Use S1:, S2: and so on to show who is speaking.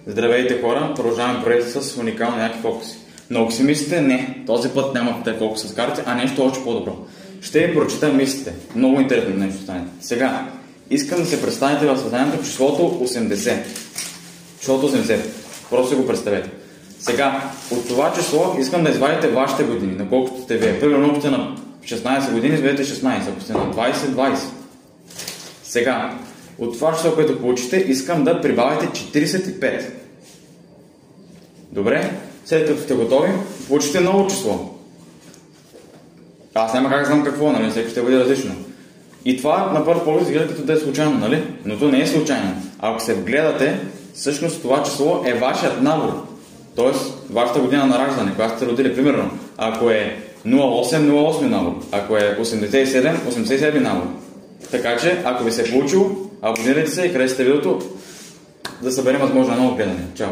S1: Здравейте хора, продължаваме проекта с уникални яки фокуси. Много си мислите? Не, този път няма те фокуси с карти, а нещо още по-добро. Ще ви прочита мислите. Много интересно нещо стане. Сега, искам да се представите в съзнанието числото 80. Числото 80. Просто си го представете. Сега, от това число искам да извадите вашите години, на колкото сте вие. Примерно, ако сте на 16 години, изведете 16. Ако сте на 20, 20. Сега, от това число, което получите, искам да прибавите 45. Добре? След като сте готови, получите ново число. Аз няма как да знам какво, нали? Всеки ще бъде различно. И това на първ поглед изгледа като да е случайно, нали? Но то не е случайно. Ако се вгледате, всъщност това число е вашият набор. Тоест, вашата година на раждане, когато сте родили. Примерно, ако е 08 набор, ако е 87 набор. Така че, ако ви се е получило, абонирайте се и харесайте видеото, да съберем възможно едно гледане. Чао!